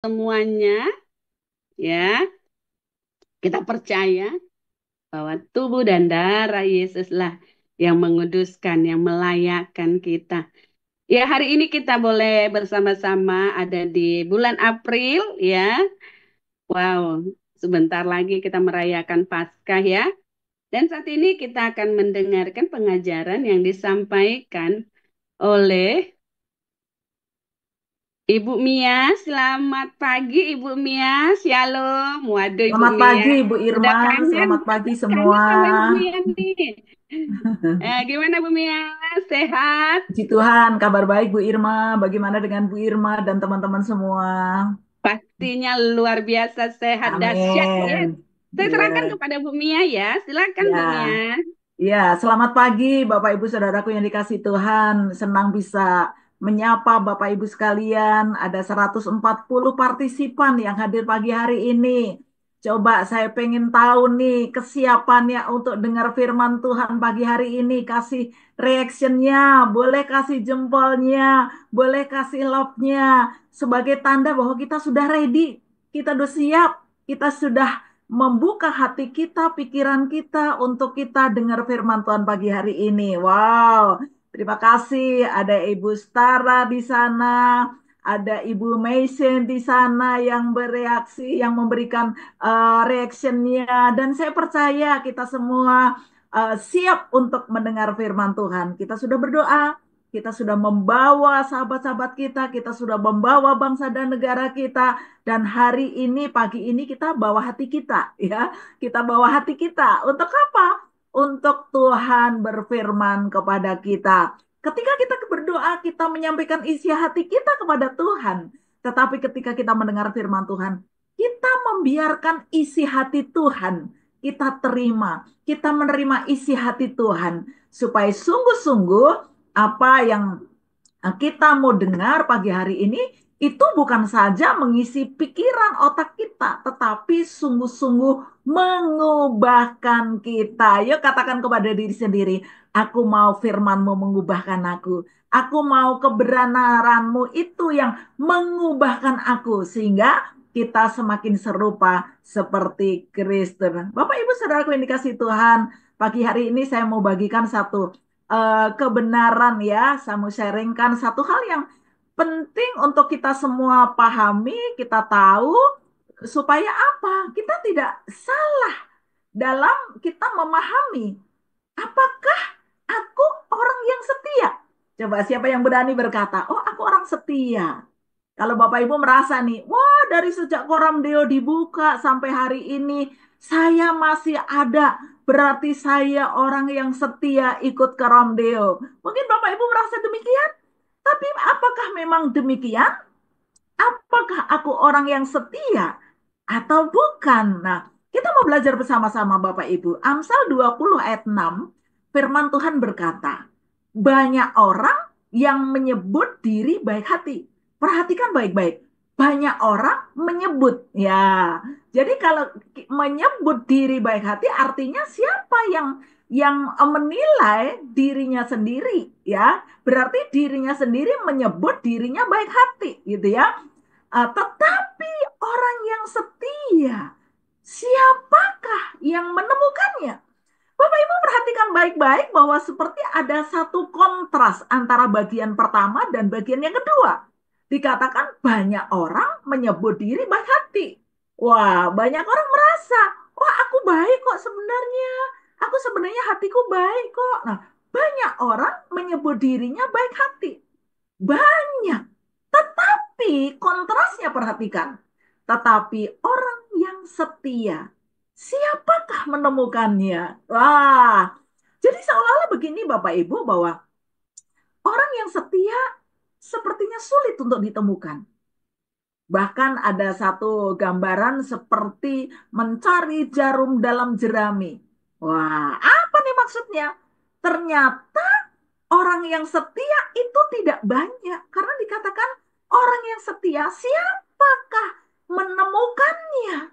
Semuanya, ya, kita percaya bahwa tubuh dan darah Yesuslah yang menguduskan, yang melayakkan kita. Ya, hari ini kita boleh bersama-sama ada di bulan April, ya. Wow, sebentar lagi kita merayakan Paskah, ya. Dan saat ini kita akan mendengarkan pengajaran yang disampaikan oleh Ibu Mia. Selamat pagi Ibu Mia, Shalom. Waduh Ibu Selamat Mia, pagi, Bu udah Irma. kangen, Selamat pagi kangen semua. sama Ibu Mia nih. Gimana Bu Mia, sehat? Puji Tuhan, kabar baik Bu Irma. Bagaimana dengan Bu Irma dan teman-teman semua? Pastinya luar biasa sehat dahsyat ya. Amin. Saya serahkan Ya, kepada Bu Mia ya. Silakan Bu ya, Mia. ya. Selamat pagi, Bapak Ibu Saudaraku yang dikasih Tuhan. Senang bisa menyapa Bapak Ibu sekalian. Ada 140 partisipan yang hadir pagi hari ini. Coba saya pengen tahu nih kesiapannya untuk dengar firman Tuhan pagi hari ini. Kasih reactionnya, boleh kasih jempolnya, boleh kasih love-nya. Sebagai tanda bahwa kita sudah ready, kita sudah siap, kita sudah membuka hati kita, pikiran kita untuk kita dengar firman Tuhan pagi hari ini. Wow, terima kasih. Ada Ibu Stara di sana, ada Ibu Mason di sana yang bereaksi, yang memberikan reactionnya. Dan saya percaya kita semua siap untuk mendengar firman Tuhan. Kita sudah berdoa, kita sudah membawa sahabat-sahabat kita sudah membawa bangsa dan negara kita. Dan hari ini, pagi ini kita bawa hati kita, ya. Kita bawa hati kita. Untuk apa? Untuk Tuhan berfirman kepada kita. Ketika kita berdoa, kita menyampaikan isi hati kita kepada Tuhan. Tetapi ketika kita mendengar firman Tuhan, kita membiarkan isi hati Tuhan kita terima, kita menerima isi hati Tuhan, supaya sungguh-sungguh apa yang kita mau dengar pagi hari ini itu bukan saja mengisi pikiran otak kita, tetapi sungguh-sungguh mengubahkan kita. Yuk katakan kepada diri sendiri, aku mau firman-Mu mengubahkan aku. Aku mau kebenaran-Mu itu yang mengubahkan aku, sehingga kita semakin serupa seperti Kristus. Bapak Ibu Saudaraku yang dikasih Tuhan, pagi hari ini saya mau bagikan satu kebenaran, ya. Saya mau sharingkan satu hal yang penting untuk kita semua pahami, kita tahu, supaya apa? Kita tidak salah dalam kita memahami apakah aku orang yang setia. Coba siapa yang berani berkata, oh aku orang setia. Kalau Bapak Ibu merasa nih, wah dari sejak Koram Deo dibuka sampai hari ini, saya masih ada. Berarti saya orang yang setia ikut Koram Deo. Mungkin Bapak Ibu merasa demikian. Tapi apakah memang demikian? Apakah aku orang yang setia atau bukan? Nah, kita mau belajar bersama-sama Bapak Ibu. Amsal 20 ayat 6, firman Tuhan berkata, banyak orang yang menyebut diri baik hati. Perhatikan baik-baik. Banyak orang menyebut, ya. Jadi kalau menyebut diri baik hati artinya siapa yang menilai dirinya sendiri, ya. Berarti dirinya sendiri menyebut dirinya baik hati, gitu ya. Tetapi orang yang setia, siapakah yang menemukannya? Bapak Ibu perhatikan baik-baik bahwa seperti ada satu kontras antara bagian pertama dan bagian yang kedua. Dikatakan banyak orang menyebut diri baik hati. Wah, banyak orang merasa, wah aku baik kok sebenarnya. Aku sebenarnya hatiku baik kok. Nah, banyak orang menyebut dirinya baik hati. Banyak. Tetapi kontrasnya perhatikan. Tetapi orang yang setia, siapakah menemukannya? Wah, jadi seolah-olah begini Bapak Ibu, bahwa orang yang setia sepertinya sulit untuk ditemukan. Bahkan ada satu gambaran seperti mencari jarum dalam jerami. Wah, apa nih maksudnya? Ternyata orang yang setia itu tidak banyak. Karena dikatakan orang yang setia, siapakah menemukannya?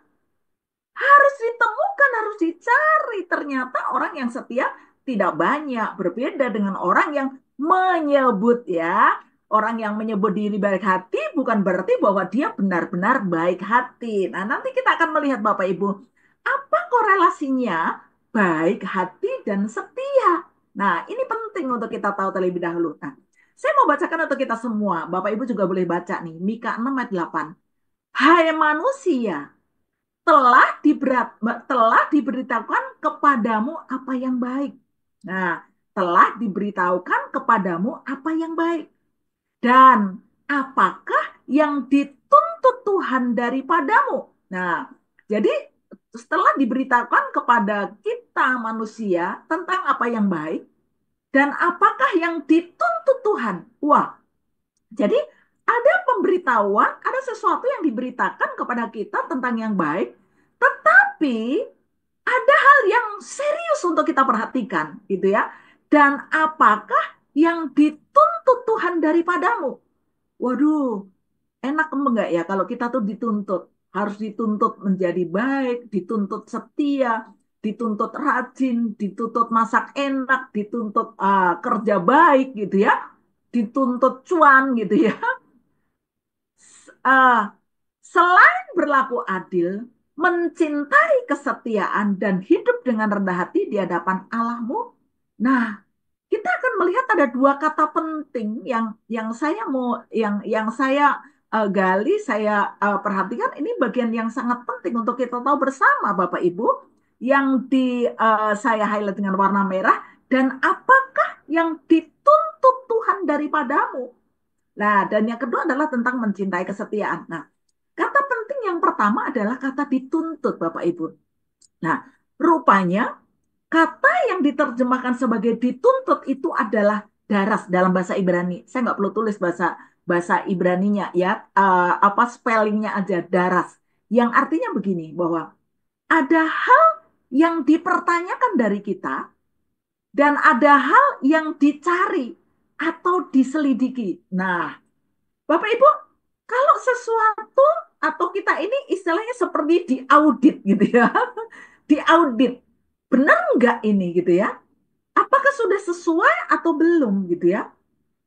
Harus ditemukan, harus dicari. Ternyata orang yang setia tidak banyak. Berbeda dengan orang yang menyebut, ya. Orang yang menyebut diri baik hati bukan berarti bahwa dia benar-benar baik hati. Nah, nanti kita akan melihat Bapak Ibu, apa korelasinya baik hati dan setia. Nah, ini penting untuk kita tahu terlebih dahulu. Nah, saya mau bacakan untuk kita semua. Bapak Ibu juga boleh baca nih, Mika 6 ayat 8. Hai manusia, telah diberitahukan kepadamu apa yang baik. Nah, telah diberitahukan kepadamu apa yang baik. Dan apakah yang dituntut Tuhan daripadamu? Nah, jadi setelah diberitakan kepada kita manusia tentang apa yang baik dan apakah yang dituntut Tuhan. Wah, jadi ada pemberitahuan, ada sesuatu yang diberitakan kepada kita tentang yang baik, tetapi ada hal yang serius untuk kita perhatikan, gitu ya. Dan apakah yang dituntut Tuhan daripadamu? Waduh, enak enggak ya kalau kita tuh dituntut, harus dituntut menjadi baik, dituntut setia, dituntut rajin, dituntut masak enak, dituntut kerja baik gitu ya, dituntut cuan gitu ya. Uh, Selain berlaku adil, mencintai kesetiaan dan hidup dengan rendah hati di hadapan Allahmu. Nah, kita akan melihat ada dua kata penting yang saya mau yang saya gali, saya perhatikan ini bagian yang sangat penting untuk kita tahu bersama Bapak Ibu yang saya highlight dengan warna merah dan apakah yang dituntut Tuhan daripadamu. Nah, dan yang kedua adalah tentang mencintai kesetiaan. Nah, kata penting yang pertama adalah kata dituntut Bapak Ibu. Nah, rupanya kata yang diterjemahkan sebagai dituntut itu adalah daras dalam bahasa Ibrani. Saya nggak perlu tulis bahasa bahasa Ibraninya ya, apa spellingnya aja daras. Yang artinya begini bahwa ada hal yang dipertanyakan dari kita dan ada hal yang dicari atau diselidiki. Nah, Bapak Ibu, kalau sesuatu atau kita ini istilahnya seperti diaudit gitu ya, diaudit, benar nggak ini gitu ya? Apakah sudah sesuai atau belum gitu ya?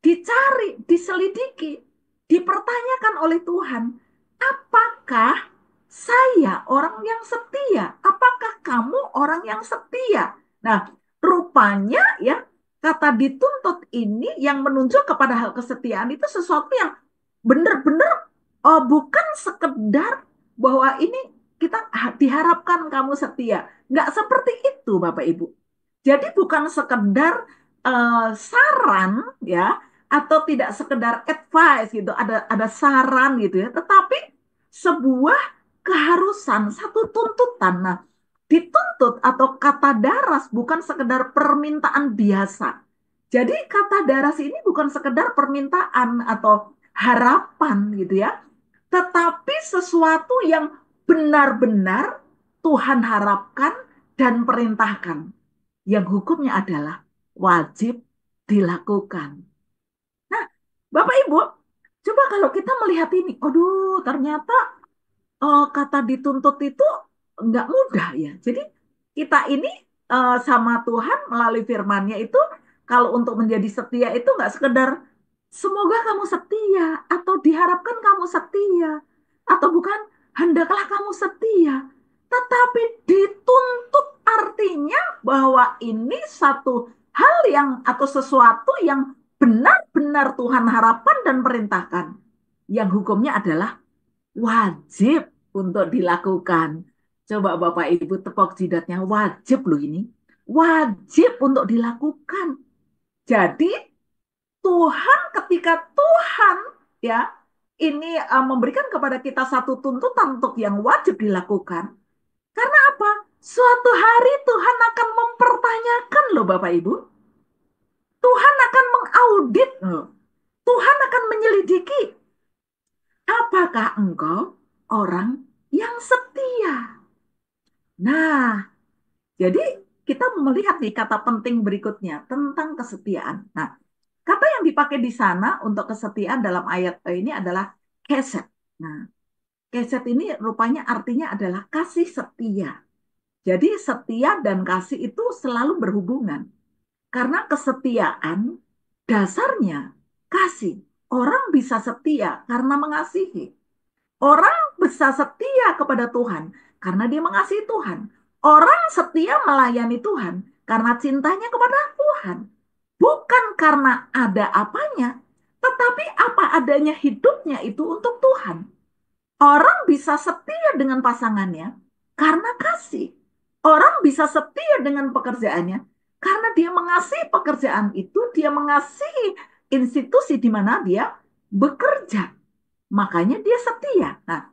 Dicari, diselidiki, dipertanyakan oleh Tuhan. Apakah saya orang yang setia? Apakah kamu orang yang setia? Nah, rupanya ya kata dituntut ini yang menunjuk kepada hal kesetiaan itu sesuatu yang benar-benar bukan sekedar bahwa ini kita diharapkan kamu setia. Nggak seperti itu Bapak Ibu. Jadi bukan sekedar saran ya atau tidak sekedar advice gitu, ada saran gitu ya, tetapi sebuah keharusan, satu tuntutan. Nah, dituntut atau kata daras bukan sekedar permintaan biasa. Jadi kata daras ini bukan sekedar permintaan atau harapan gitu ya, tetapi sesuatu yang benar-benar Tuhan harapkan dan perintahkan. Yang hukumnya adalah wajib dilakukan. Nah, Bapak Ibu, coba kalau kita melihat ini, aduh ternyata kata dituntut itu nggak mudah ya. Jadi kita ini sama Tuhan melalui firman-Nya itu kalau untuk menjadi setia itu nggak sekedar semoga kamu setia atau diharapkan kamu setia atau bukan hendaklah kamu setia, tetapi dituntut artinya bahwa ini satu hal yang atau sesuatu yang benar-benar Tuhan harapkan dan perintahkan. Yang hukumnya adalah wajib untuk dilakukan. Coba Bapak Ibu tepuk jidatnya, wajib loh ini. Wajib untuk dilakukan. Jadi Tuhan ketika Tuhan ya ini memberikan kepada kita satu tuntutan untuk yang wajib dilakukan. Karena apa? Suatu hari Tuhan akan mempertanyakan loh Bapak Ibu. Tuhan akan mengaudit loh. Tuhan akan menyelidiki. Apakah engkau orang yang setia? Nah, jadi kita melihat nih kata penting berikutnya tentang kesetiaan. Nah, kata yang dipakai di sana untuk kesetiaan dalam ayat ini adalah keset. Nah, keset ini rupanya artinya adalah kasih setia. Jadi setia dan kasih itu selalu berhubungan. Karena kesetiaan dasarnya kasih. Orang bisa setia karena mengasihi. Orang bisa setia kepada Tuhan karena dia mengasihi Tuhan. Orang setia melayani Tuhan karena cintanya kepada Tuhan. Bukan karena ada apanya, tetapi apa adanya hidupnya itu untuk Tuhan. Orang bisa setia dengan pasangannya karena kasih. Orang bisa setia dengan pekerjaannya karena dia mengasihi pekerjaan itu, dia mengasihi institusi di mana dia bekerja. Makanya dia setia. Nah,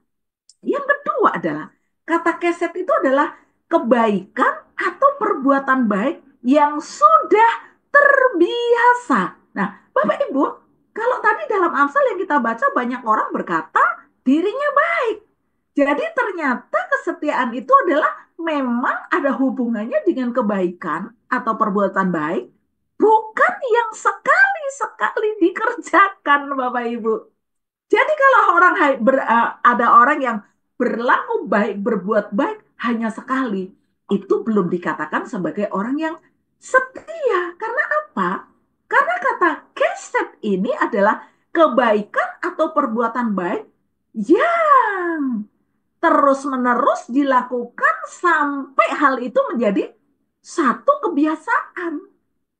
yang kedua adalah kata keset itu adalah kebaikan atau perbuatan baik yang sudah terbiasa. Nah, Bapak Ibu, kalau tadi dalam Amsal yang kita baca banyak orang berkata dirinya baik. Jadi ternyata kesetiaan itu adalah memang ada hubungannya dengan kebaikan atau perbuatan baik, bukan yang sekali-sekali dikerjakan, Bapak Ibu. Jadi kalau ada orang yang berlaku baik, berbuat baik hanya sekali, itu belum dikatakan sebagai orang yang setia. Karena apa? Karena kata keset ini adalah kebaikan atau perbuatan baik yang terus-menerus dilakukan sampai hal itu menjadi satu kebiasaan,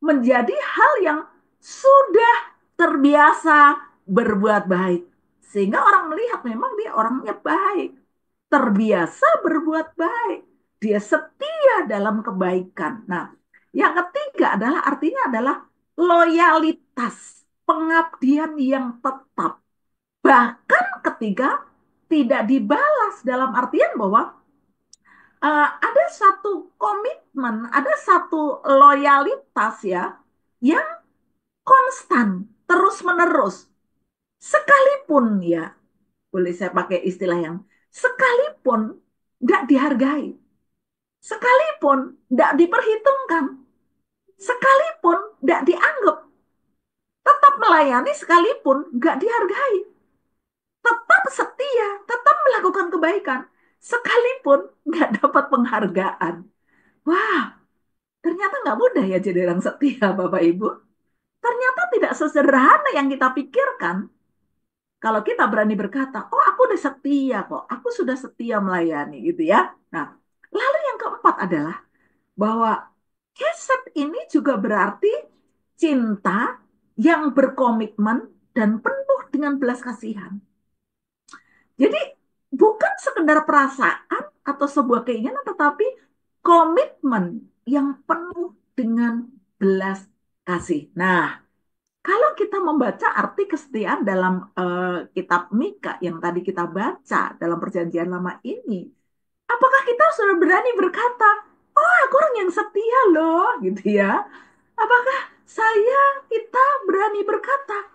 menjadi hal yang sudah terbiasa berbuat baik. Sehingga orang melihat memang dia orangnya baik, terbiasa berbuat baik, dia setia dalam kebaikan. Nah, yang ketiga adalah artinya adalah loyalitas, pengabdian yang tetap. Bahkan ketika tidak dibalas dalam artian bahwa ada satu komitmen, ada satu loyalitas ya yang konstan, terus-menerus. Sekalipun ya, boleh saya pakai istilah yang sekalipun tidak dihargai, sekalipun tidak diperhitungkan, sekalipun tidak dianggap, tetap melayani sekalipun nggak dihargai, tetap setia, tetap melakukan kebaikan, sekalipun nggak dapat penghargaan. Wah, ternyata nggak mudah ya jadi orang setia, Bapak Ibu. Ternyata tidak sesederhana yang kita pikirkan. Kalau kita berani berkata, oh aku udah setia kok, aku sudah setia melayani gitu ya. Nah, lalu yang keempat adalah bahwa keset ini juga berarti cinta yang berkomitmen dan penuh dengan belas kasihan. Jadi bukan sekedar perasaan atau sebuah keinginan, tetapi komitmen yang penuh dengan belas kasih. Nah, kalau kita membaca arti kesetiaan dalam kitab Mika yang tadi kita baca dalam Perjanjian Lama ini, apakah kita sudah berani berkata, "Oh, aku orang yang setia loh," gitu ya? Apakah kita berani berkata,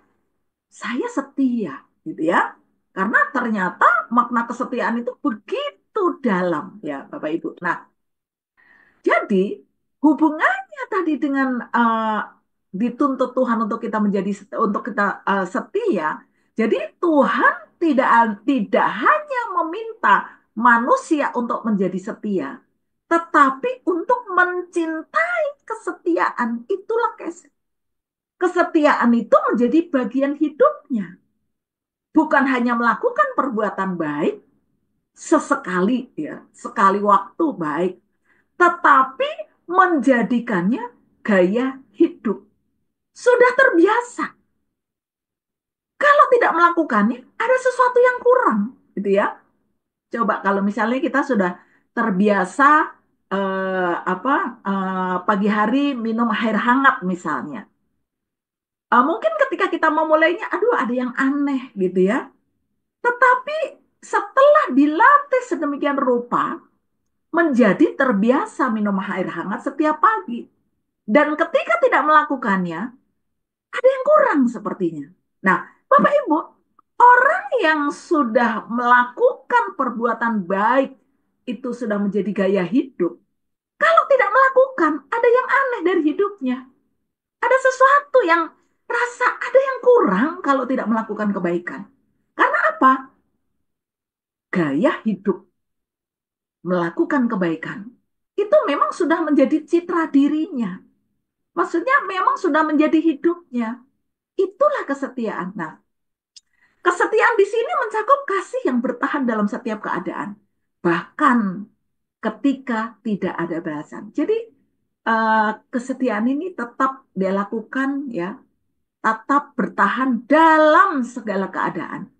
"Saya setia," gitu ya? Karena ternyata makna kesetiaan itu begitu dalam ya, Bapak Ibu. Nah, jadi hubungannya tadi dengan dituntut Tuhan untuk kita setia. Jadi Tuhan tidak hanya meminta manusia untuk menjadi setia, tetapi untuk mencintai kesetiaan. Itulah kesetiaan itu menjadi bagian hidupnya. Bukan hanya melakukan perbuatan baik sesekali ya, sekali waktu baik, tetapi menjadikannya gaya hidup. Sudah terbiasa. Kalau tidak melakukannya, ada sesuatu yang kurang, gitu ya. Coba kalau misalnya kita sudah terbiasa pagi hari minum air hangat misalnya. Mungkin ketika kita memulainya, aduh ada yang aneh gitu ya. Tetapi setelah dilatih sedemikian rupa, menjadi terbiasa minum air hangat setiap pagi. Dan ketika tidak melakukannya, ada yang kurang sepertinya. Nah, Bapak Ibu, orang yang sudah melakukan perbuatan baik itu sudah menjadi gaya hidup. Kalau tidak melakukan, ada yang aneh dari hidupnya. Ada sesuatu yang rasa ada yang kurang kalau tidak melakukan kebaikan. Karena apa? Gaya hidup melakukan kebaikan itu memang sudah menjadi citra dirinya. Maksudnya memang sudah menjadi hidupnya. Itulah kesetiaan. Nah, Kesetiaan di sini mencakup kasih yang bertahan dalam setiap keadaan, bahkan ketika tidak ada balasan. Jadi kesetiaan ini tetap dia lakukan ya, tetap bertahan dalam segala keadaan.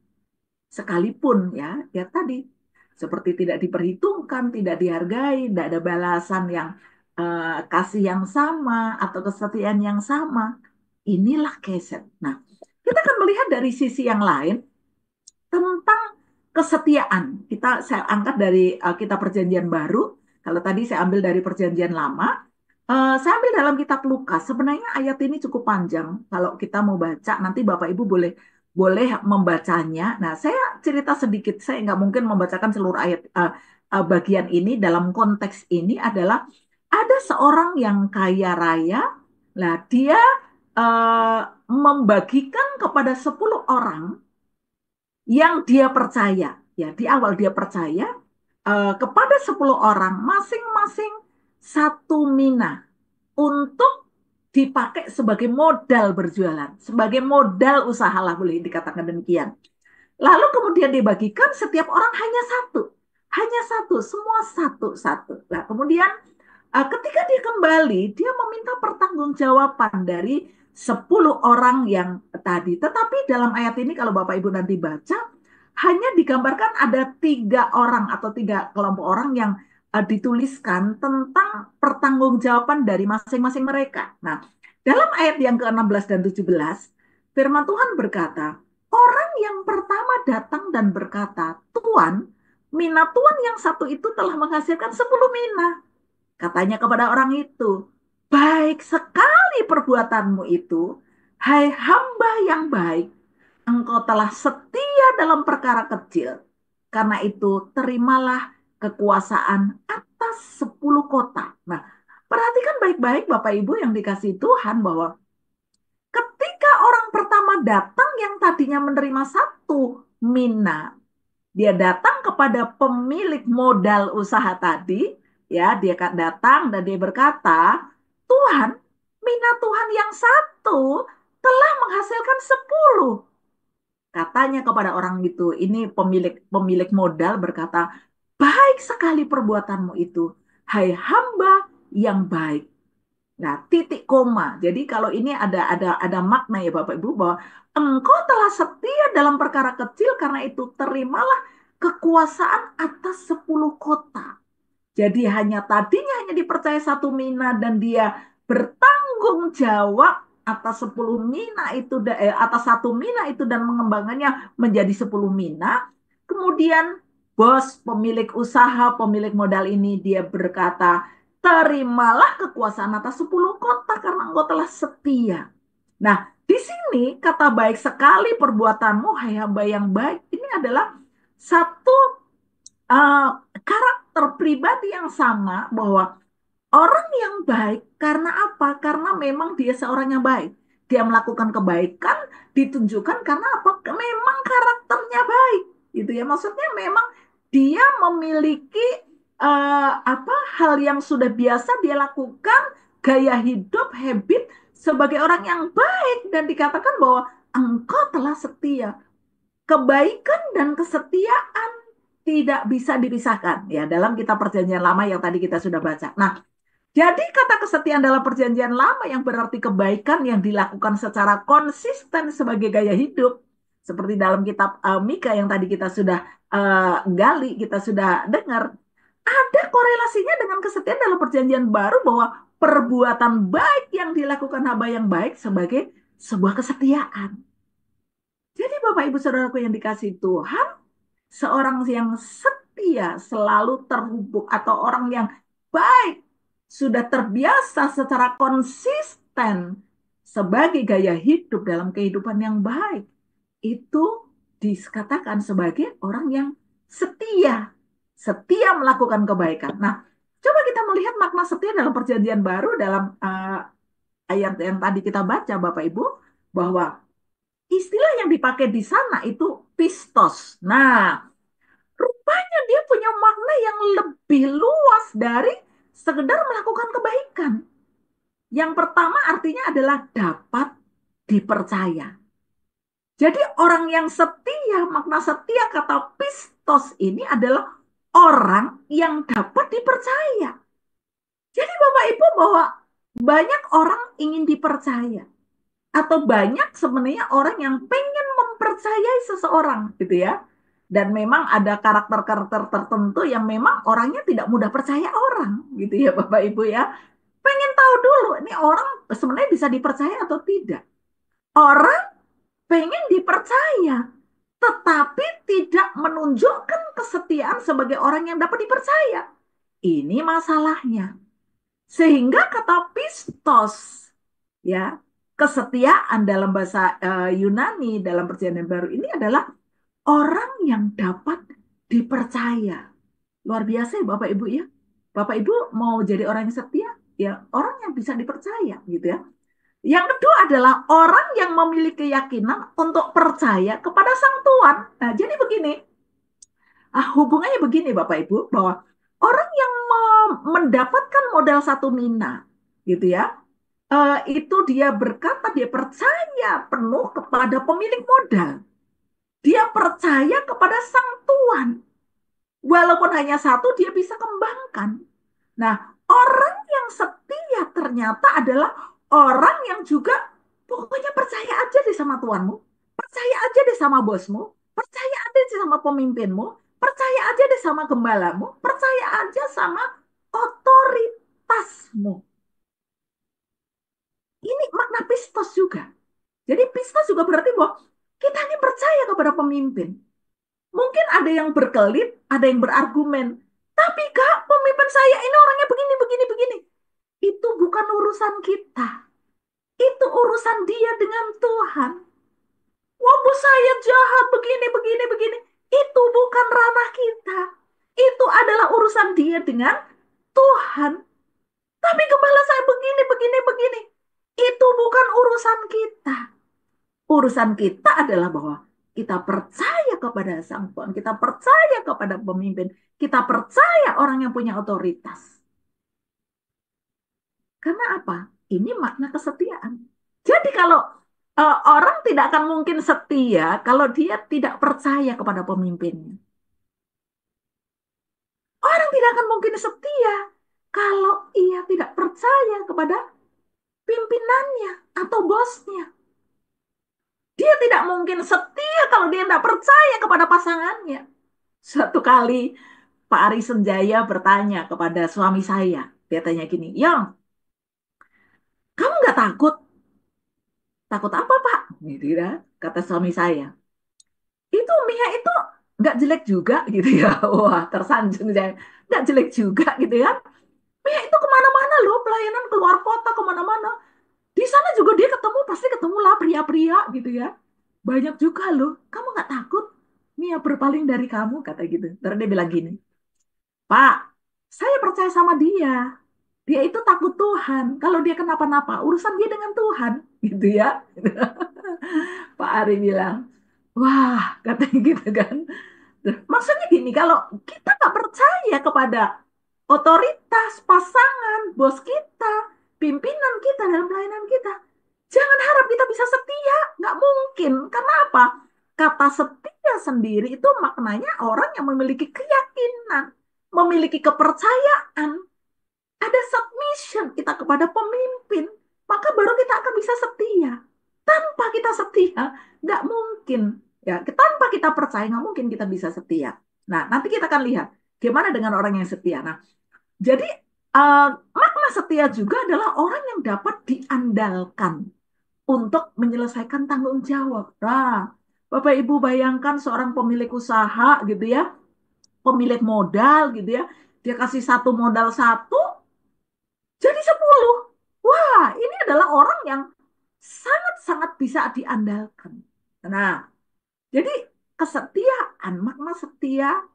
Sekalipun ya tadi seperti tidak diperhitungkan, tidak dihargai, tidak ada balasan yang kasih yang sama atau kesetiaan yang sama. Inilah keset. Nah, kita akan melihat dari sisi yang lain tentang kesetiaan. Saya angkat dari kitab Perjanjian Baru. Kalau tadi saya ambil dari Perjanjian Lama, saya ambil dalam kitab Lukas. Sebenarnya ayat ini cukup panjang. Kalau kita mau baca, nanti Bapak Ibu boleh boleh membacanya. Nah, saya cerita sedikit. Saya nggak mungkin membacakan seluruh ayat bagian ini. Dalam konteks ini adalah ada seorang yang kaya raya. Nah, dia membagikan kepada 10 orang yang dia percaya. Ya, di awal dia percaya kepada 10 orang masing-masing satu mina untuk dipakai sebagai modal berjualan, sebagai modal usaha lah boleh dikatakan demikian. Lalu kemudian dibagikan setiap orang hanya satu, semua satu-satu. Nah kemudian ketika dia kembali, dia meminta pertanggungjawaban dari 10 orang yang tadi. Tetapi dalam ayat ini kalau Bapak Ibu nanti baca, hanya digambarkan ada 3 orang atau 3 kelompok orang yang dituliskan tentang pertanggungjawaban dari masing-masing mereka. Nah, dalam ayat yang ke-16 dan 17, firman Tuhan berkata, orang yang pertama datang dan berkata, Tuhan, mina Tuhan yang satu itu telah menghasilkan 10 mina. Katanya kepada orang itu, baik sekali perbuatanmu itu, hai hamba yang baik, engkau telah setia dalam perkara kecil. Karena itu terimalah kekuasaan atas 10 kota. Nah, perhatikan baik-baik Bapak Ibu yang dikasih Tuhan bahwa ketika orang pertama datang yang tadinya menerima 1 mina, dia datang kepada pemilik modal usaha tadi, ya, dia datang dan dia berkata, Tuhan, mina Tuhan yang satu telah menghasilkan 10. Katanya kepada orang itu, ini pemilik pemilik modal berkata, baik sekali perbuatanmu itu, hai hamba yang baik. Nah, titik koma. Jadi kalau ini ada makna ya Bapak Ibu bahwa engkau telah setia dalam perkara kecil karena itu terimalah kekuasaan atas 10 kota. Jadi tadinya hanya dipercaya 1 mina dan dia bertanggung jawab atas 10 mina itu atas 1 mina itu dan mengembangkannya menjadi 10 mina. Kemudian bos pemilik usaha, pemilik modal ini dia berkata, terimalah kekuasaan atas 10 kota karena engkau telah setia. Nah, di sini kata baik sekali perbuatanmu, hai hamba yang baik, ini adalah satu uh, karakter pribadi yang sama bahwa orang yang baik karena apa? Karena memang dia seorang yang baik. Dia melakukan kebaikan ditunjukkan karena apa? Memang karakternya baik. Gitu ya. Maksudnya memang dia memiliki apa hal yang sudah biasa dia lakukan, gaya hidup, habit sebagai orang yang baik dan dikatakan bahwa engkau telah setia. Kebaikan dan kesetiaan tidak bisa dipisahkan ya dalam kitab Perjanjian Lama yang tadi kita sudah baca. Nah, jadi kata kesetiaan dalam Perjanjian Lama yang berarti kebaikan yang dilakukan secara konsisten sebagai gaya hidup seperti dalam kitab Mika yang tadi kita sudah gali, kita sudah dengar, ada korelasinya dengan kesetiaan dalam Perjanjian Baru bahwa perbuatan baik yang dilakukan hamba yang baik sebagai sebuah kesetiaan. Jadi Bapak Ibu Saudaraku yang dikasih Tuhan, seorang yang setia selalu terhubung atau orang yang baik sudah terbiasa secara konsisten sebagai gaya hidup dalam kehidupan yang baik itu dikatakan sebagai orang yang setia melakukan kebaikan. Nah, coba kita melihat makna setia dalam Perjanjian Baru dalam ayat yang tadi kita baca Bapak Ibu bahwa istilah yang dipakai di sana itu pistos. Nah, rupanya dia punya makna yang lebih luas dari sekedar melakukan kebaikan. Yang pertama artinya adalah dapat dipercaya. Jadi orang yang setia, makna setia kata pistos ini adalah orang yang dapat dipercaya. Jadi Bapak Ibu bahwa banyak orang ingin dipercaya. Atau banyak sebenarnya orang yang pengen mempercayai seseorang gitu ya. Dan memang ada karakter-karakter tertentu yang memang orangnya tidak mudah percaya orang gitu ya Bapak Ibu ya. Pengen tahu dulu ini orang sebenarnya bisa dipercaya atau tidak. Orang pengen dipercaya, tetapi tidak menunjukkan kesetiaan sebagai orang yang dapat dipercaya. Ini masalahnya. Sehingga kata pistos, ya, kesetiaan dalam bahasa Yunani dalam Perjanjian Baru ini adalah orang yang dapat dipercaya. Luar biasa ya Bapak Ibu ya. Bapak Ibu mau jadi orang yang setia, ya orang yang bisa dipercaya gitu ya. Yang kedua adalah orang yang memiliki keyakinan untuk percaya kepada Sang Tuhan. Nah, jadi begini, hubungannya begini Bapak Ibu, bahwa orang yang mendapatkan modal 1 mina, gitu ya, itu dia berkata dia percaya penuh kepada pemilik modal. Dia percaya kepada Sang Tuhan. Walaupun hanya satu, dia bisa kembangkan. Nah, orang yang setia ternyata adalah orang yang juga pokoknya percaya aja deh sama Tuhanmu. Percaya aja deh sama bosmu. Percaya aja deh sama pemimpinmu. Percaya aja deh sama gembalamu. Percaya aja sama otoritasmu. Ini makna pistos juga. Jadi pistos juga berarti bahwa kita ini percaya kepada pemimpin. Mungkin ada yang berkelit, ada yang berargumen. Tapi Kak, pemimpin saya ini orangnya begini, begini, begini. Itu bukan urusan kita. Itu urusan dia dengan Tuhan. Wah, bos saya jahat, begini, begini, begini. Itu bukan ranah kita. Itu adalah urusan dia dengan Tuhan. Tapi kepala saya begini, begini, begini. Itu bukan urusan kita. Urusan kita adalah bahwa kita percaya kepada Sang Tuhan, kita percaya kepada pemimpin, kita percaya orang yang punya otoritas. Karena apa? Ini makna kesetiaan. Jadi kalau orang tidak akan mungkin setia kalau dia tidak percaya kepada pemimpinnya. Orang tidak akan mungkin setia kalau ia tidak percaya kepada pimpinannya atau bosnya. Dia tidak mungkin setia kalau dia tidak percaya kepada pasangannya. Suatu kali Pak Ari Senjaya bertanya kepada suami saya. Dia tanya gini, Yang, kamu nggak takut? Takut apa Pak? Gitu ya, kata suami saya. Itu Mia itu nggak jelek juga gitu ya. Wah, tersanjung saya. Nggak jelek juga gitu ya. Mia itu kemana-mana loh, pelayanan keluar kota kemana-mana. Di sana juga dia ketemu, pasti ketemu lah pria-pria gitu ya. Banyak juga loh. Kamu nggak takut Mia berpaling dari kamu? Kata gitu. Terus dia bilang gini, Pak, saya percaya sama dia. Dia itu takut Tuhan. Kalau dia kenapa-napa, urusan dia dengan Tuhan. Gitu ya. Pak Ari bilang, wah, katanya gitu kan. Maksudnya gini, kalau kita nggak percaya kepada otoritas, pasangan, bos kita, pimpinan kita dalam pelayanan kita, jangan harap kita bisa setia. Nggak mungkin. Karena apa? Kata setia sendiri itu maknanya orang yang memiliki keyakinan, memiliki kepercayaan, ada submission kita kepada pemimpin, maka baru kita akan bisa setia. Tanpa kita setia, nggak mungkin. Ya, tanpa kita percaya, nggak mungkin kita bisa setia. Nah, nanti kita akan lihat gimana dengan orang yang setia. Nah, jadi makna setia juga adalah orang yang dapat diandalkan untuk menyelesaikan tanggung jawab. Nah, Bapak Ibu bayangkan seorang pemilik usaha gitu ya, pemilik modal gitu ya, dia kasih satu modal satu, jadi 10. Wah, ini adalah orang yang sangat-sangat bisa diandalkan. Nah, jadi kesetiaan, makna setia,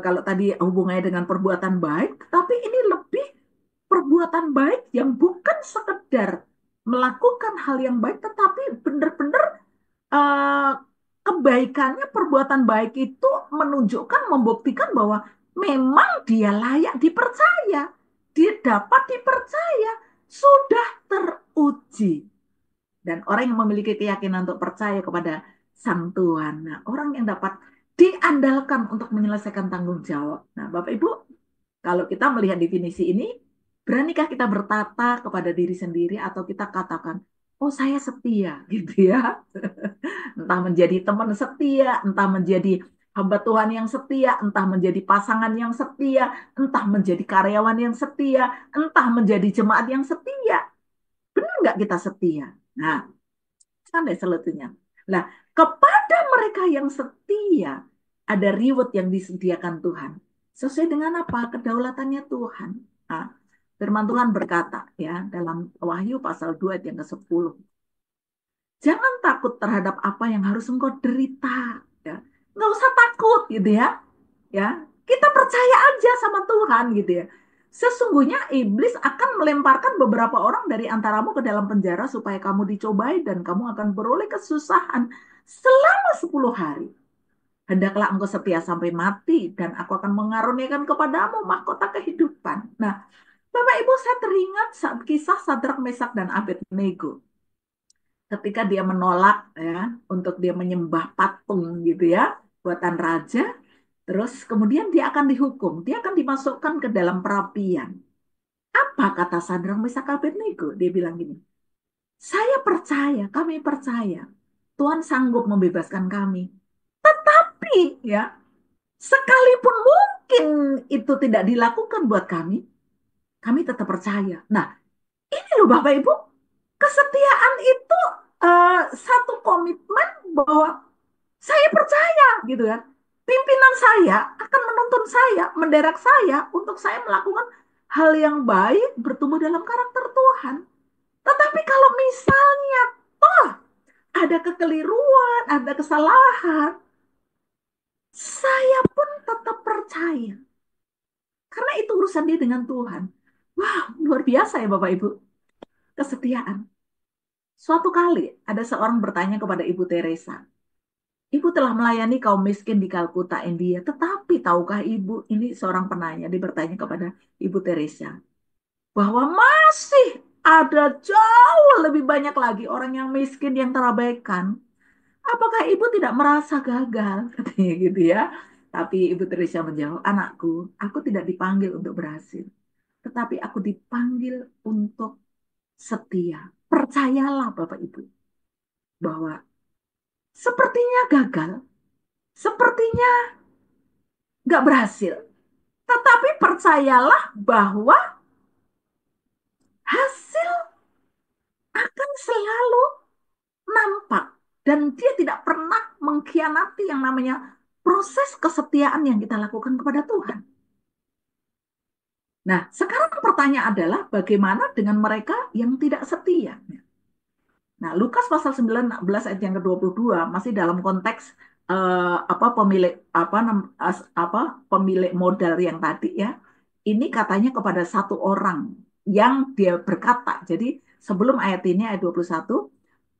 kalau tadi hubungannya dengan perbuatan baik, tapi ini lebih perbuatan baik yang bukan sekedar melakukan hal yang baik, tetapi benar-benar eh, kebaikannya, perbuatan baik itu menunjukkan, membuktikan bahwa memang dia layak dipercaya, dia dapat dipercaya, sudah teruji. Dan orang yang memiliki keyakinan untuk percaya kepada Sang Tuhan. Nah, orang yang dapat diandalkan untuk menyelesaikan tanggung jawab. Nah, Bapak Ibu, kalau kita melihat definisi ini, beranikah kita bertata kepada diri sendiri atau kita katakan, oh saya setia gitu ya. Entah menjadi teman setia, entah menjadi hamba Tuhan yang setia, entah menjadi pasangan yang setia, entah menjadi karyawan yang setia, entah menjadi jemaat yang setia. Benar nggak kita setia? Nah, sampai selebihnya. Nah, kepada mereka yang setia, ada reward yang disediakan Tuhan. Sesuai dengan apa? Kedaulatannya Tuhan. Nah, firman Tuhan berkata ya dalam Wahyu pasal 2 ayat yang ke-10. Jangan takut terhadap apa yang harus engkau derita. Ya. Nggak usah takut gitu ya. Ya, kita percaya aja sama Tuhan gitu ya. Sesungguhnya iblis akan melemparkan beberapa orang dari antaramu ke dalam penjara supaya kamu dicobai dan kamu akan beroleh kesusahan selama 10 hari. Hendaklah engkau setia sampai mati dan aku akan mengaruniakan kepadamu mahkota kehidupan. Nah, Bapak Ibu, saya teringat saat kisah Sadrak, Mesak dan Abednego ketika dia menolak ya untuk dia menyembah patung gitu ya buatan raja, terus kemudian dia akan dihukum, dia akan dimasukkan ke dalam perapian. Apa kata Sadrak, Mesak, Abednego? Dia bilang gini, saya percaya, kami percaya Tuhan sanggup membebaskan kami. Tapi ya, sekalipun mungkin itu tidak dilakukan buat kami tetap percaya. Nah, ini loh Bapak Ibu, kesetiaan itu satu komitmen bahwa saya percaya gitu kan. Pimpinan saya akan menuntun saya, menderek saya untuk saya melakukan hal yang baik, bertumbuh dalam karakter Tuhan. Tetapi kalau misalnya toh ada kekeliruan, ada kesalahan, saya pun tetap percaya. Karena itu urusan dia dengan Tuhan. Wah, luar biasa ya Bapak Ibu. Kesetiaan. Suatu kali ada seorang bertanya kepada Ibu Teresa. Ibu telah melayani kaum miskin di Kalkuta, India. Tetapi tahukah Ibu, ini seorang penanya, dia bertanya kepada Ibu Teresa, bahwa masih ada jauh lebih banyak lagi orang yang miskin yang terabaikan. Apakah Ibu tidak merasa gagal? Katanya gitu ya. Tapi Ibu Teresa menjawab, anakku, aku tidak dipanggil untuk berhasil. Tetapi aku dipanggil untuk setia. Percayalah Bapak Ibu, bahwa sepertinya gagal, sepertinya nggak berhasil. Tetapi percayalah bahwa hasil akan selalu nampak. Dan dia tidak pernah mengkhianati yang namanya proses kesetiaan yang kita lakukan kepada Tuhan. Nah, sekarang pertanyaan adalah bagaimana dengan mereka yang tidak setia? Nah, Lukas pasal 19 ayat yang ke-22 masih dalam konteks pemilik modal yang tadi ya. Ini katanya kepada satu orang yang dia berkata. Jadi sebelum ayat ini ayat 21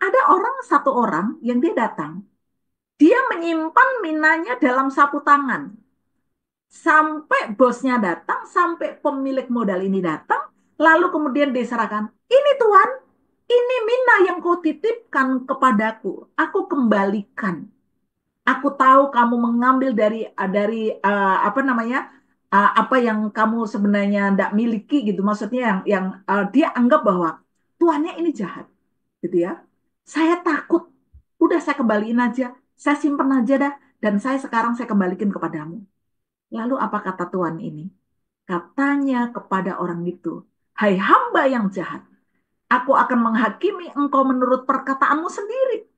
ada satu orang yang dia datang. Dia menyimpan minanya dalam sapu tangan. Sampai bosnya datang, sampai pemilik modal ini datang, lalu kemudian diserahkan. Ini Tuhan, ini mina yang kau titipkan kepadaku. Aku kembalikan. Aku tahu kamu mengambil apa namanya apa yang kamu sebenarnya tidak miliki gitu. Maksudnya yang dia anggap bahwa Tuhannya ini jahat, gitu ya. Saya takut. Udah saya kembaliin aja. Saya simpen aja dah. Dan sekarang saya kembalikan kepadamu. Lalu apa kata Tuhan ini? Katanya kepada orang itu, hai hamba yang jahat, aku akan menghakimi engkau menurut perkataanmu sendiri.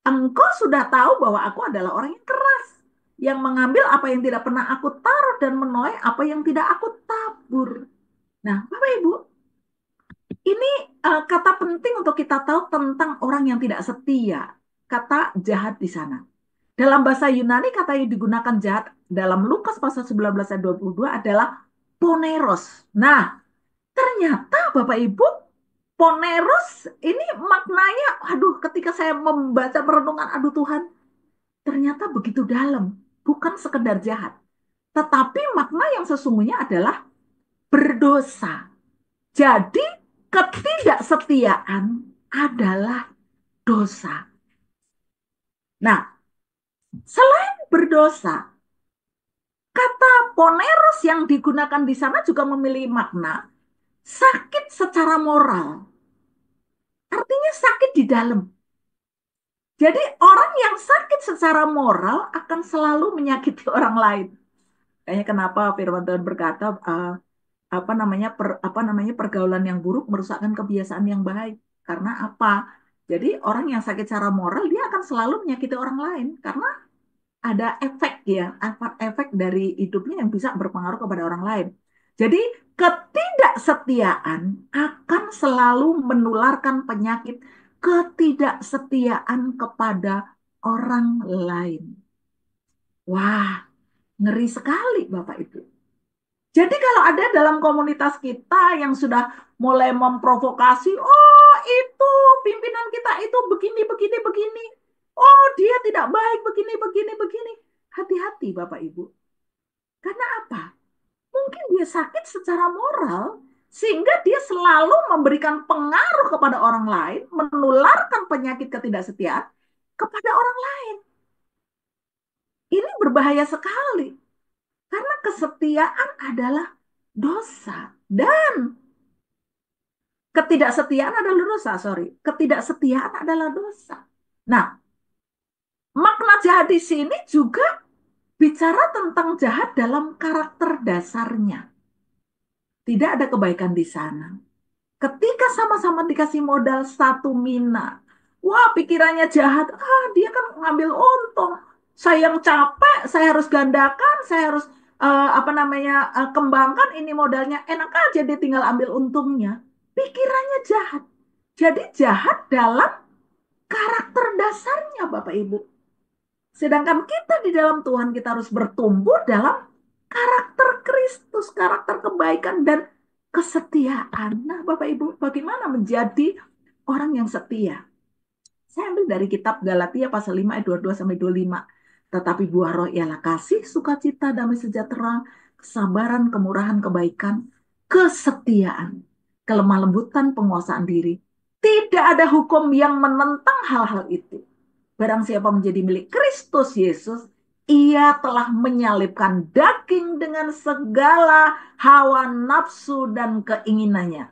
Engkau sudah tahu bahwa aku adalah orang yang keras, yang mengambil apa yang tidak pernah aku taruh dan menuai apa yang tidak aku tabur. Nah, Bapak Ibu, ini kata penting untuk kita tahu tentang orang yang tidak setia. Kata jahat di sana. Dalam bahasa Yunani kata yang digunakan jahat dalam Lukas pasal 19 ayat 22 adalah poneros. Nah, ternyata Bapak Ibu, poneros ini maknanya, aduh ketika saya membaca perenungan, aduh Tuhan, ternyata begitu dalam. Bukan sekedar jahat. Tetapi makna yang sesungguhnya adalah berdosa. Jadi ketidaksetiaan adalah dosa. Nah, selain berdosa, kata poneros yang digunakan di sana juga memiliki makna sakit secara moral. Artinya sakit di dalam. Jadi orang yang sakit secara moral akan selalu menyakiti orang lain. Kayaknya kenapa firman Tuhan berkata apa namanya pergaulan yang buruk merusakkan kebiasaan yang baik. Karena apa? Jadi orang yang sakit secara moral dia akan selalu menyakiti orang lain karena ada efek ya, efek dari hidupnya yang bisa berpengaruh kepada orang lain. Jadi ketidaksetiaan akan selalu menularkan penyakit ketidaksetiaan kepada orang lain. Wah, ngeri sekali Bapak Ibu. Jadi kalau ada dalam komunitas kita yang sudah mulai memprovokasi, oh itu pimpinan kita itu begini, begini, begini. Oh dia tidak baik, begini, begini, begini. Hati-hati Bapak Ibu. Karena apa? Mungkin dia sakit secara moral, sehingga dia selalu memberikan pengaruh kepada orang lain, menularkan penyakit ketidaksetiaan kepada orang lain. Ini berbahaya sekali. Karena kesetiaan adalah dosa. Dan ketidaksetiaan adalah dosa, sorry. Ketidaksetiaan adalah dosa. Nah, makna jahat di sini juga bicara tentang jahat dalam karakter dasarnya. Tidak ada kebaikan di sana. Ketika sama-sama dikasih modal 1 mina, wah pikirannya jahat. Ah, dia kan ngambil untung. Saya yang capek, saya harus gandakan, saya harus kembangkan ini modalnya. Enak aja dia tinggal ambil untungnya. Pikirannya jahat. Jadi jahat dalam karakter dasarnya Bapak Ibu. Sedangkan kita di dalam Tuhan kita harus bertumbuh dalam karakter Kristus, karakter kebaikan dan kesetiaan. Nah, Bapak Ibu, bagaimana menjadi orang yang setia? Saya ambil dari kitab Galatia pasal 5 ayat 22 sampai 25. Tetapi buah roh ialah kasih, sukacita, damai sejahtera, kesabaran, kemurahan, kebaikan, kesetiaan, kelemah lembutan, penguasaan diri. Tidak ada hukum yang menentang hal-hal itu. Barang siapa menjadi milik Kristus Yesus, ia telah menyalibkan daging dengan segala hawa nafsu dan keinginannya.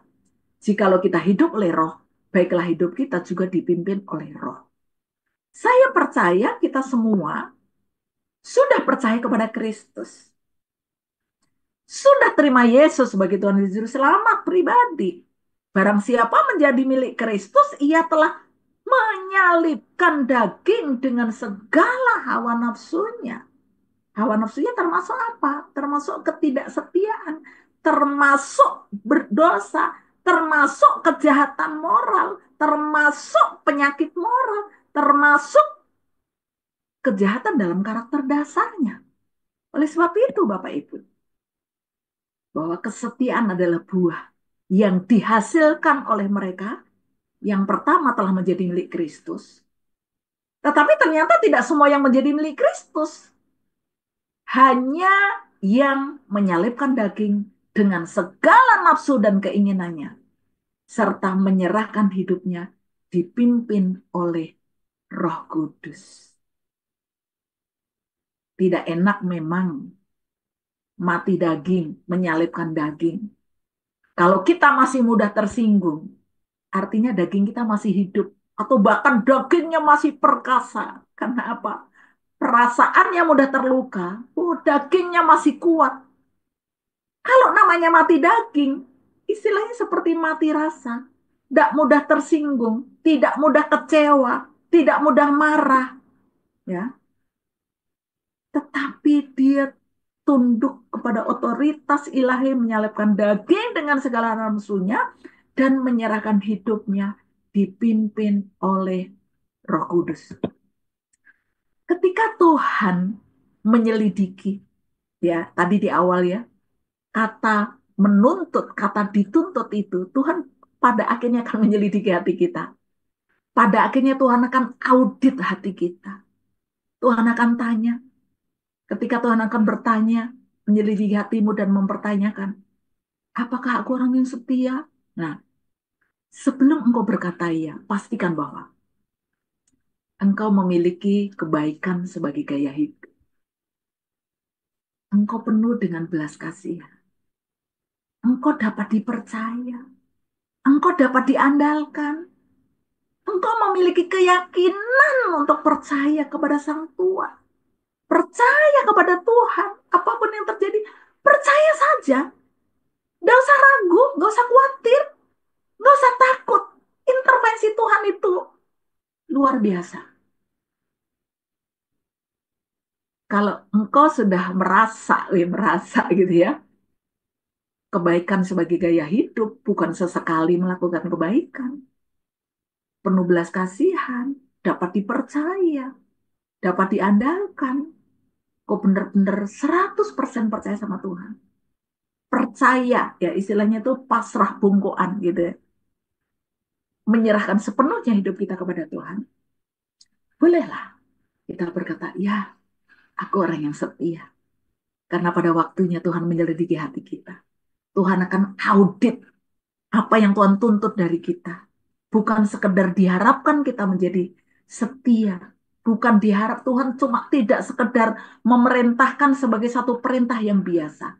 Jikalau kita hidup oleh roh, baiklah hidup kita juga dipimpin oleh roh. Saya percaya kita semua sudah percaya kepada Kristus. Sudah terima Yesus sebagai Tuhan dan Juru Selamat pribadi. Barang siapa menjadi milik Kristus, ia telah menyalibkan daging dengan segala hawa nafsunya. Hawa nafsunya termasuk apa? Termasuk ketidaksetiaan, termasuk berdosa, termasuk kejahatan moral, termasuk penyakit moral, termasuk kejahatan dalam karakter dasarnya. Oleh sebab itu, Bapak Ibu, bahwa kesetiaan adalah buah yang dihasilkan oleh mereka yang pertama telah menjadi milik Kristus. Tetapi ternyata tidak semua yang menjadi milik Kristus. Hanya yang menyalibkan daging dengan segala nafsu dan keinginannya. Serta menyerahkan hidupnya dipimpin oleh Roh Kudus. Tidak enak memang mati daging, menyalibkan daging. Kalau kita masih mudah tersinggung, artinya daging kita masih hidup. Atau bahkan dagingnya masih perkasa. Karena apa? Perasaannya mudah terluka. Oh, dagingnya masih kuat. Kalau namanya mati daging, istilahnya seperti mati rasa. Tidak mudah tersinggung, tidak mudah kecewa, tidak mudah marah. Ya, tetapi dia tunduk kepada otoritas ilahi, menyalibkan daging dengan segala nafsunya, dan menyerahkan hidupnya dipimpin oleh Roh Kudus. Ketika Tuhan menyelidiki, ya tadi di awal ya, kata menuntut, kata dituntut itu, Tuhan pada akhirnya akan menyelidiki hati kita. Pada akhirnya Tuhan akan audit hati kita. Tuhan akan tanya, ketika Tuhan akan bertanya, menyelidiki hatimu dan mempertanyakan, apakah aku orang yang setia? Nah, sebelum engkau berkata ya, pastikan bahwa Engkau memiliki kebaikan sebagai gaya hidup. Engkau penuh dengan belas kasihan. Engkau dapat dipercaya. Engkau dapat diandalkan. Engkau memiliki keyakinan untuk percaya kepada Sang Tuhan. Percaya kepada Tuhan. Apapun yang terjadi, percaya saja. Gak usah ragu, gak usah khawatir, gak usah takut. Intervensi Tuhan itu luar biasa. Kalau engkau sudah merasa gitu ya, kebaikan sebagai gaya hidup, bukan sesekali melakukan kebaikan. Penuh belas kasihan, dapat dipercaya, dapat diandalkan. Kau benar-benar 100% percaya sama Tuhan. Percaya, ya istilahnya itu pasrah bungkuan gitu ya. Menyerahkan sepenuhnya hidup kita kepada Tuhan. Bolehlah kita berkata, ya aku orang yang setia. Karena pada waktunya Tuhan menyelidiki hati kita. Tuhan akan audit apa yang Tuhan tuntut dari kita. Bukan sekedar diharapkan kita menjadi setia. Bukan diharap Tuhan cuma tidak sekedar memerintahkan sebagai satu perintah yang biasa.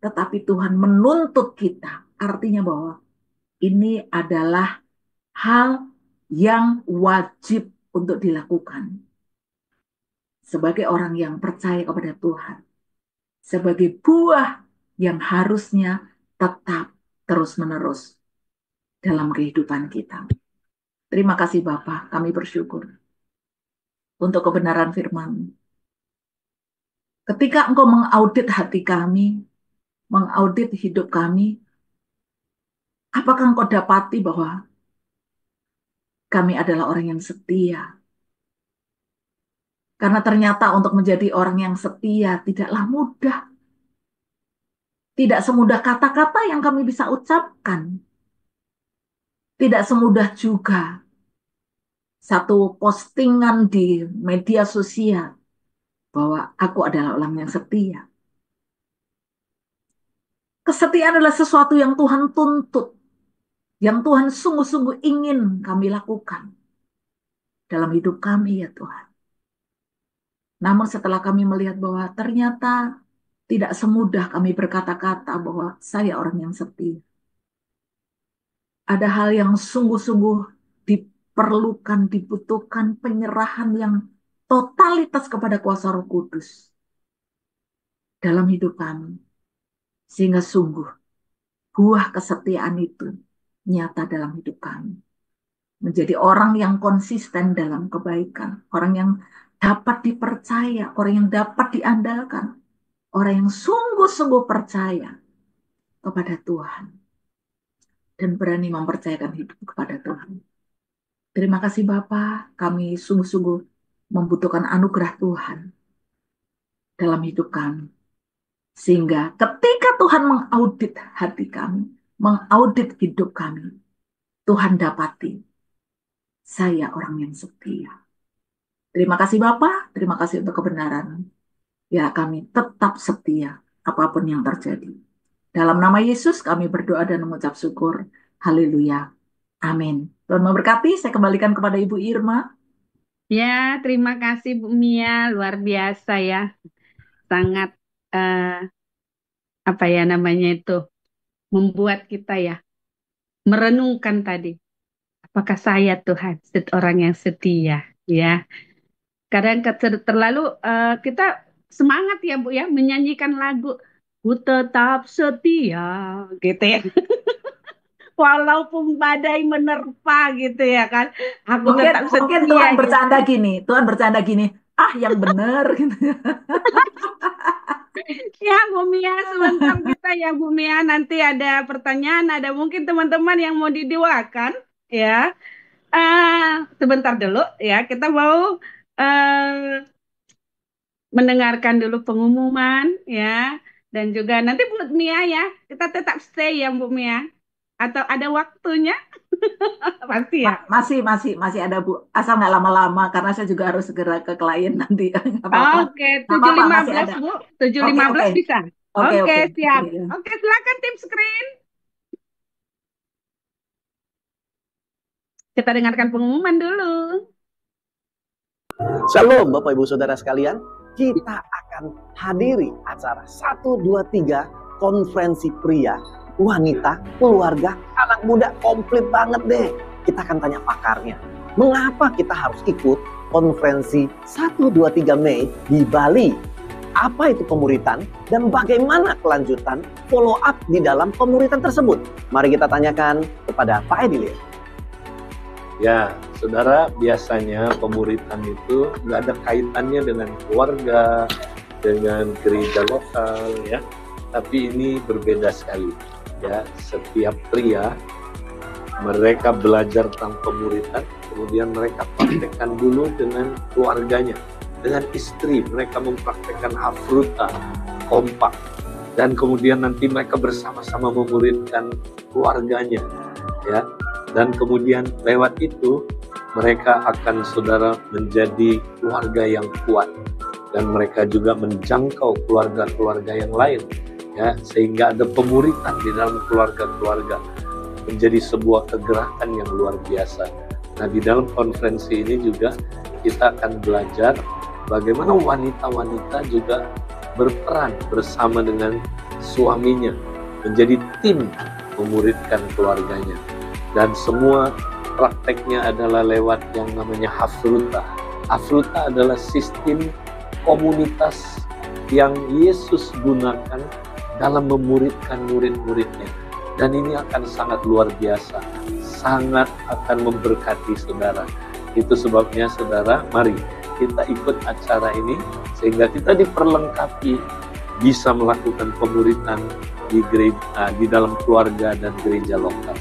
Tetapi Tuhan menuntut kita. Artinya bahwa ini adalah hal yang wajib untuk dilakukan. Sebagai orang yang percaya kepada Tuhan. Sebagai buah yang harusnya tetap terus-menerus dalam kehidupan kita. Terima kasih Bapak, kami bersyukur untuk kebenaran firman. Ketika Engkau mengaudit hati kami, mengaudit hidup kami, apakah Engkau dapati bahwa kami adalah orang yang setia? Karena ternyata untuk menjadi orang yang setia tidaklah mudah. Tidak semudah kata-kata yang kami bisa ucapkan. Tidak semudah juga satu postingan di media sosial bahwa aku adalah orang yang setia. Kesetiaan adalah sesuatu yang Tuhan tuntut, yang Tuhan sungguh-sungguh ingin kami lakukan dalam hidup kami ya Tuhan. Namun setelah kami melihat bahwa ternyata tidak semudah kami berkata-kata bahwa saya orang yang setia. Ada hal yang sungguh-sungguh diperlukan, dibutuhkan penyerahan yang totalitas kepada kuasa Roh Kudus dalam hidup kami. Sehingga sungguh buah kesetiaan itu nyata dalam hidup kami. Menjadi orang yang konsisten dalam kebaikan. Orang yang dapat dipercaya. Orang yang dapat diandalkan. Orang yang sungguh-sungguh percaya kepada Tuhan. Dan berani mempercayakan hidup kepada Tuhan. Terima kasih Bapak. Kami sungguh-sungguh membutuhkan anugerah Tuhan dalam hidup kami. Sehingga ketika Tuhan mengaudit hati kami. Mengaudit hidup kami. Tuhan dapati saya orang yang setia. Terima kasih Bapak, terima kasih untuk kebenaran. Ya kami tetap setia apapun yang terjadi. Dalam nama Yesus kami berdoa dan mengucap syukur. Haleluya. Amin. Tuhan memberkati, saya kembalikan kepada Ibu Irma. Ya, terima kasih Bu Mia, luar biasa ya. Sangat eh, apa ya namanya itu membuat kita ya merenungkan tadi. Apakah saya Tuhan orang yang setia ya. Kadang terlalu kita semangat ya Bu ya menyanyikan lagu Ku tetap setia gitu ya. Walaupun badai menerpa gitu ya kan. Aku Mungkin tetap mungkin setia Tuhan gitu. bercanda gini, Tuhan bercanda gini. Ah, yang benar gitu. Ya, Bu Mia, sebentar kita ya, Bu Mia. Nanti ada pertanyaan, ada mungkin teman-teman yang mau didoakan, ya. Sebentar dulu, ya. Kita mau eh, mendengarkan dulu pengumuman, ya. Dan juga nanti Bu Mia ya, kita tetap stay ya, Bu Mia. Atau ada waktunya, pasti ya. Masih ada Bu. Asal nggak lama-lama karena saya juga harus segera ke klien nanti. Nggak apa-apa. Oke, Nggak tujuh apa-apa, lima masih belas ada. Bu. tujuh Oke, lima oke. belas bisa? Oke, Oke, oke. siap. Iya. Oke, silakan tim screen. Kita dengarkan pengumuman dulu. Shalom Bapak Ibu Saudara sekalian, kita akan hadiri acara 1, 2, 3 konferensi pria, wanita, keluarga, anak muda, komplit banget deh. Kita akan tanya pakarnya, mengapa kita harus ikut konferensi 1, 2, 3 Mei di Bali? Apa itu pemuritan dan bagaimana kelanjutan follow up di dalam pemuritan tersebut? Mari kita tanyakan kepada Pak Edilir. Ya, saudara, biasanya pemuritan itu nggak ada kaitannya dengan keluarga, dengan gereja lokal, ya. Tapi ini berbeda sekali, ya. Setiap pria, mereka belajar tentang pemuritan, kemudian mereka praktekkan dulu dengan keluarganya, dengan istri. Mereka mempraktekkan hafruta, kompak, dan kemudian nanti mereka bersama-sama memuridkan keluarganya, ya. Dan kemudian lewat itu mereka akan saudara menjadi keluarga yang kuat, dan mereka juga menjangkau keluarga-keluarga yang lain, ya, sehingga ada pemuritan di dalam keluarga-keluarga, menjadi sebuah kegerakan yang luar biasa. Nah, di dalam konferensi ini juga kita akan belajar bagaimana wanita-wanita juga berperan bersama dengan suaminya menjadi tim memuridkan keluarganya. Dan semua prakteknya adalah lewat yang namanya hafruta. Hafruta adalah sistem komunitas yang Yesus gunakan dalam memuridkan murid-muridnya. Dan ini akan sangat luar biasa, sangat akan memberkati saudara. Itu sebabnya saudara, mari kita ikut acara ini sehingga kita diperlengkapi bisa melakukan pemuritan di gereja, di dalam keluarga dan gereja lokal.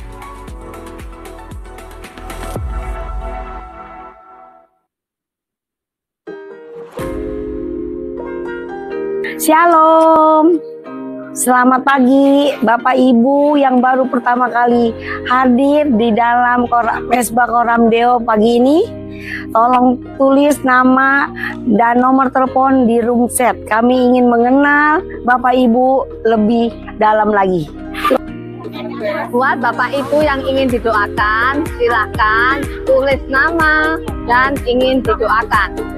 Shalom, selamat pagi Bapak Ibu yang baru pertama kali hadir di dalam Mesbah Koram Deo pagi ini. Tolong tulis nama dan nomor telepon di room chat. Kami ingin mengenal Bapak Ibu lebih dalam lagi. Buat Bapak Ibu yang ingin didoakan, silakan tulis nama dan ingin didoakan.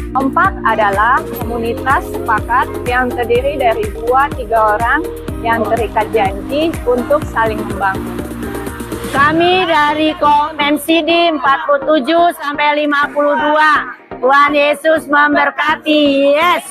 Kompak adalah komunitas sepakat yang terdiri dari 2-3 orang yang terikat janji untuk saling membangun. Kami dari Konvensi di 47 sampai 52. Tuhan Yesus memberkati. Yes.